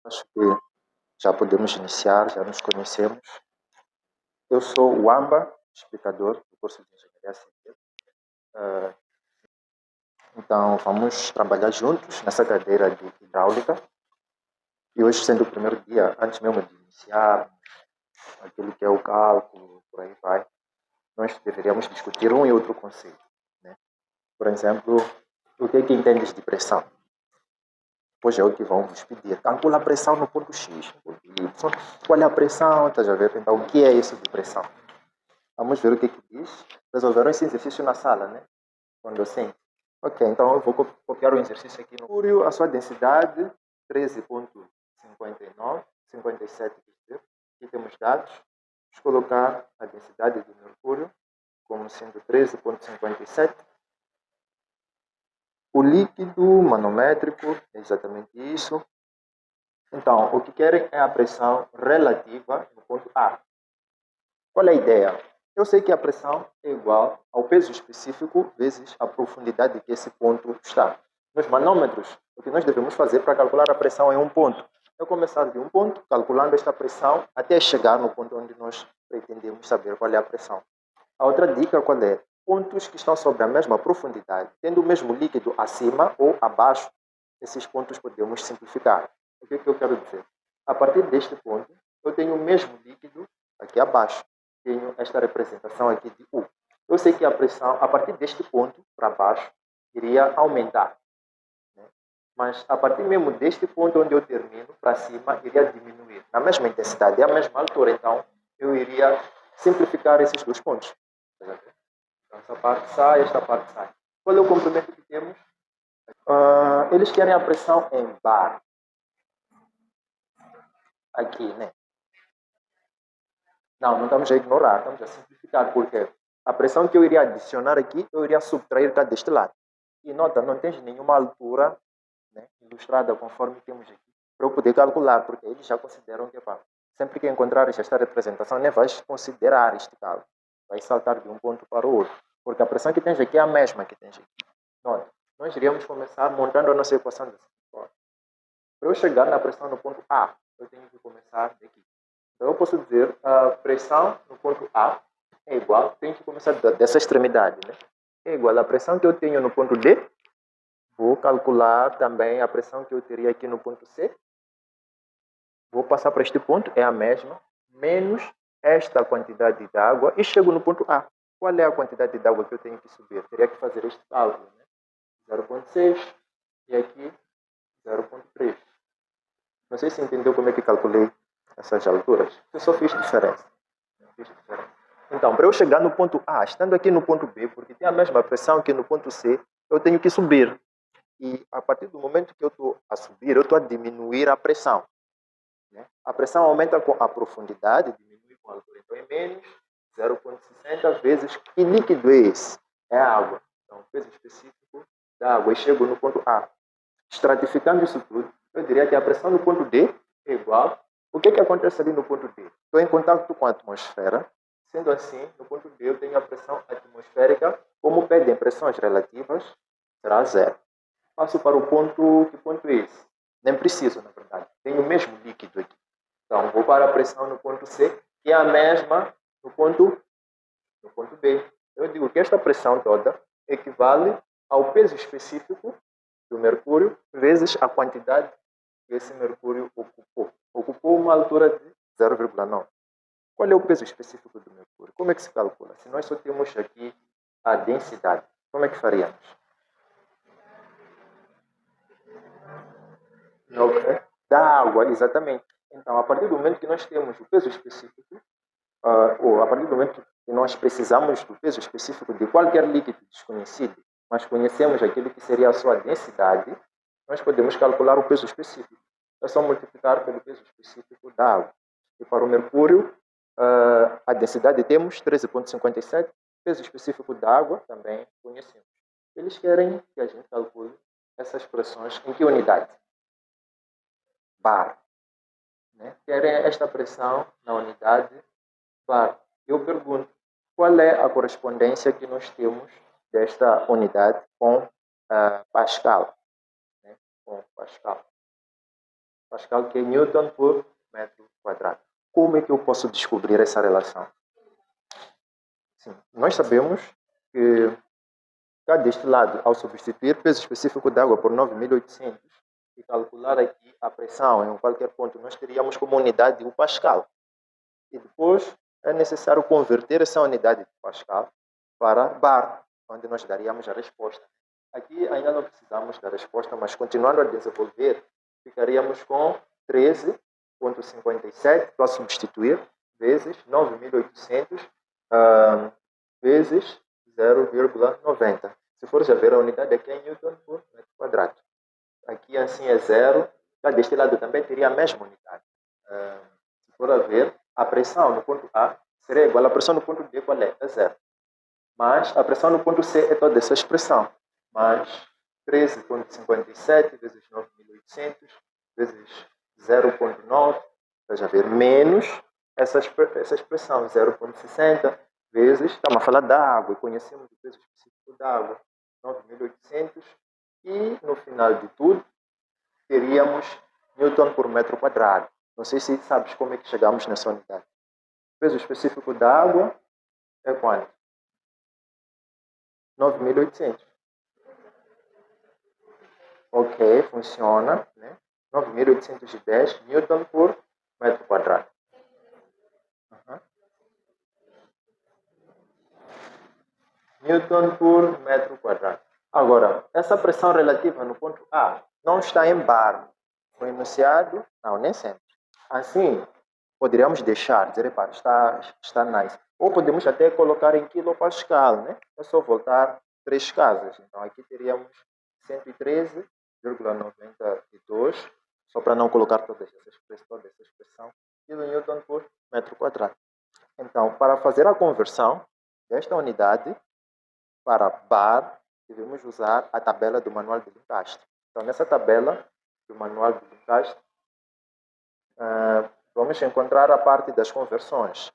Acho que já podemos iniciar, já nos conhecemos. Eu sou o Amba, explicador do curso de Engenharia Civil. Então, vamos trabalhar juntos nessa cadeira de hidráulica. E hoje, sendo o primeiro dia, antes mesmo de iniciar aquilo que é o cálculo, por aí vai, nós deveríamos discutir um e outro conceito, né? Por exemplo, o que é que entendes de pressão? Pois é o que vão vos pedir. Calcula a pressão no ponto X, no ponto Y. Qual é a pressão? Estás a ver? Então, o que é isso de pressão? Vamos ver o que é que diz. Resolveram esse exercício na sala, né? Quando assim. Ok, então eu vou copiar o exercício aqui no Mercúrio. A sua densidade, 13,59, 57, quer dizer. Aqui temos dados. Vamos colocar a densidade do Mercúrio como sendo 13,57. O líquido manométrico é exatamente isso. Então, o que querem é a pressão relativa no ponto A. Qual é a ideia? Eu sei que a pressão é igual ao peso específico vezes a profundidade que esse ponto está. Nos manômetros, o que nós devemos fazer para calcular a pressão é um ponto. Eu começar de um ponto, calculando esta pressão, até chegar no ponto onde nós pretendemos saber qual é a pressão. A outra dica qual é? Pontos que estão sobre a mesma profundidade, tendo o mesmo líquido acima ou abaixo, esses pontos podemos simplificar. O que eu quero dizer? A partir deste ponto, eu tenho o mesmo líquido aqui abaixo. Tenho esta representação aqui de U. Eu sei que a pressão, a partir deste ponto para baixo, iria aumentar, né? Mas a partir mesmo deste ponto onde eu termino, para cima, iria diminuir. Na mesma intensidade, é a mesma altura. Então, eu iria simplificar esses dois pontos. Então, essa parte sai, esta parte sai. Qual é o comprimento que temos? Eles querem a pressão em bar. Aqui, né? Não estamos a ignorar, estamos a simplificar, porque a pressão que eu iria adicionar aqui, eu iria subtrair cá deste lado. E nota, não tens nenhuma altura, né, ilustrada conforme temos aqui, para eu poder calcular, porque eles já consideram que, sempre que encontrares esta representação, nem vais considerar este cálculo. Vai saltar de um ponto para o outro, porque a pressão que tens aqui é a mesma que tens aqui. Nota, nós iríamos começar montando a nossa equação dessa forma. Para eu chegar na pressão no ponto A, eu tenho que começar daqui. Então, eu posso dizer a pressão no ponto A é igual, tem que começar dessa extremidade, né? É igual à pressão que eu tenho no ponto D. Vou calcular também a pressão que eu teria aqui no ponto C. Vou passar para este ponto, é a mesma, menos esta quantidade de água e chego no ponto A. Qual é a quantidade de água que eu tenho que subir? Teria que fazer este cálculo, né? 0,6 e aqui 0,3. Não sei se entendeu como é que calculei essas alturas. Eu só fiz diferença. Então, para eu chegar no ponto A, estando aqui no ponto B, porque tem a mesma pressão que no ponto C, eu tenho que subir. E a partir do momento que eu estou a subir, eu estou a diminuir a pressão, né? A pressão aumenta com a profundidade, diminui com a altura. Então, é menos 0,60 vezes. Que líquido é esse? É a água. Então, peso específico da água. E chego no ponto A. Estratificando isso tudo, eu diria que a pressão no ponto D é igual. O que acontece ali no ponto D? Estou em contato com a atmosfera. Sendo assim, no ponto D eu tenho a pressão atmosférica. Como pedem pressões relativas, será zero. Passo para o ponto... Que ponto é esse? Nem preciso, na verdade. Tenho o mesmo líquido aqui. Então, vou para a pressão no ponto C, que é a mesma no ponto B. Eu digo que esta pressão toda equivale ao peso específico do mercúrio vezes a quantidade que esse mercúrio ocupou. Ocupou uma altura de 0,9. Qual é o peso específico do mercúrio? Como é que se calcula? Se nós só temos aqui a densidade, como é que faríamos? Okay. Da água, exatamente. Então, a partir do momento que nós temos o peso específico, ou a partir do momento que nós precisamos do peso específico de qualquer líquido desconhecido, mas conhecemos aquilo que seria a sua densidade, nós podemos calcular o peso específico. É só multiplicar pelo peso específico da água. E para o mercúrio, a densidade temos 13,57, peso específico da água também conhecemos. Eles querem que a gente calcule essas pressões em que unidade? Bar. Né? Querem esta pressão na unidade bar. Eu pergunto, qual é a correspondência que nós temos desta unidade com Pascal? Né? Com Pascal. Pascal, que é Newton por metro quadrado. Como é que eu posso descobrir essa relação? Sim, nós sabemos que cá deste lado, ao substituir peso específico de água por 9.800 e calcular aqui a pressão em qualquer ponto, nós teríamos como unidade o Pascal. E depois é necessário converter essa unidade de Pascal para bar, onde nós daríamos a resposta. Aqui ainda não precisamos da resposta, mas continuando a desenvolver, ficaríamos com 13,57 para substituir, vezes 9.800 vezes 0,90. Se for já ver, a unidade aqui é Newton por metro quadrado. Aqui assim é zero. Já deste lado também teria a mesma unidade. Se for a ver, a pressão no ponto A seria igual à pressão no ponto B, qual é? É zero. Mas a pressão no ponto C é toda essa expressão. Mas 13,57 vezes 9.800 vezes 0,9, veja ver, menos essa expressão, 0,60 vezes, estamos a falar da água, e conhecemos o peso específico da água, 9.800, e no final de tudo, teríamos Newton por metro quadrado. Não sei se sabes como é que chegamos nessa unidade. O peso específico da água é quanto? 9.800. Ok, funciona, né? 9.810 Newton por metro quadrado. Newton por metro quadrado. Agora, essa pressão relativa no ponto A não está em bar. No enunciado, não, nem sempre. Assim, poderíamos deixar, dizer, pá, está nice. Ou podemos até colocar em quilopascal, né? É só voltar 3 casas. Então, aqui teríamos 113,92, só para não colocar toda essa expressão, kN por metro quadrado. Então, para fazer a conversão desta unidade para bar, devemos usar a tabela do manual de Lencastre. Então, nessa tabela do manual de Lencastre, vamos encontrar a parte das conversões.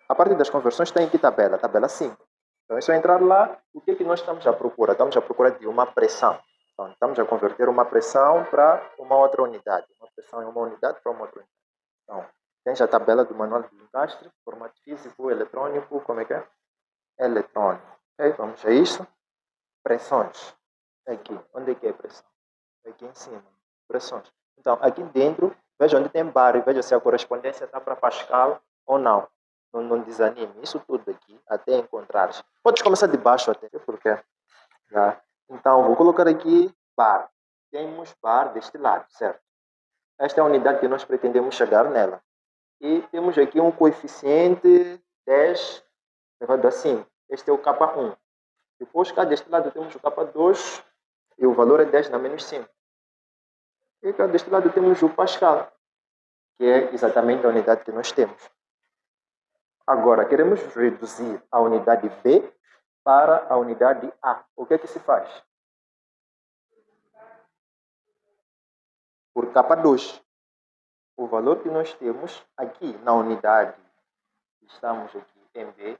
A parte das conversões está em que tabela? Tabela 5. Então, é só entrar lá. O que é que nós estamos à procura? Estamos à procura de uma pressão. Então, estamos a converter uma pressão para uma outra unidade. Uma pressão em uma unidade para uma outra unidade. Então, tens a tabela do manual de Lencastre, formato físico, eletrônico, como é que é? Eletrônico. Ok, vamos a isso. Pressões. Aqui. Onde é que é pressão? Aqui em cima. Pressões. Então, aqui dentro, veja onde tem bar e veja se a correspondência está para Pascal ou não. Não desanime. Isso tudo aqui, até encontrar. Podes começar de baixo até, porque já. Então, vou colocar aqui bar. Temos bar deste lado, certo? Esta é a unidade que nós pretendemos chegar nela. E temos aqui um coeficiente 10 elevado a 5. Este é o K1. Depois, cá deste lado, temos o K2 e o valor é 10 na menos 5. E cá deste lado temos o Pascal, que é exatamente a unidade que nós temos. Agora, queremos reduzir a unidade B para a unidade A. O que é que se faz? Por K2. O valor que nós temos aqui na unidade que estamos aqui em B,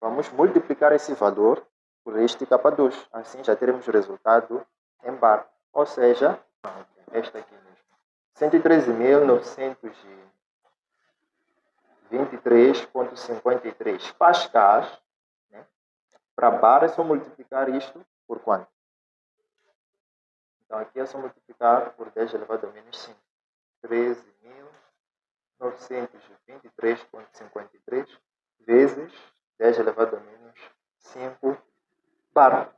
vamos multiplicar esse valor por este K2. Assim já teremos o resultado em bar. Ou seja, esta aqui mesmo. 113.923,53 pascais, né? Para bar é só multiplicar isto por quanto? Então aqui é só multiplicar por 10 elevado a menos 5. 13.923,53 vezes 10 elevado a menos 5 bar.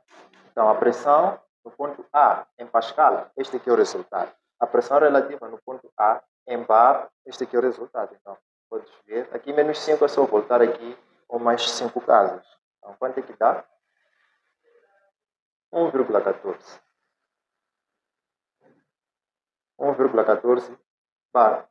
Então a pressão no ponto A em pascal, este aqui é o resultado. A pressão relativa no ponto A em bar, este aqui é o resultado. Então, podes ver, aqui menos 5 é só voltar aqui com mais 5 casas. Então, quanto é que dá? 1,14. 1,14 bar.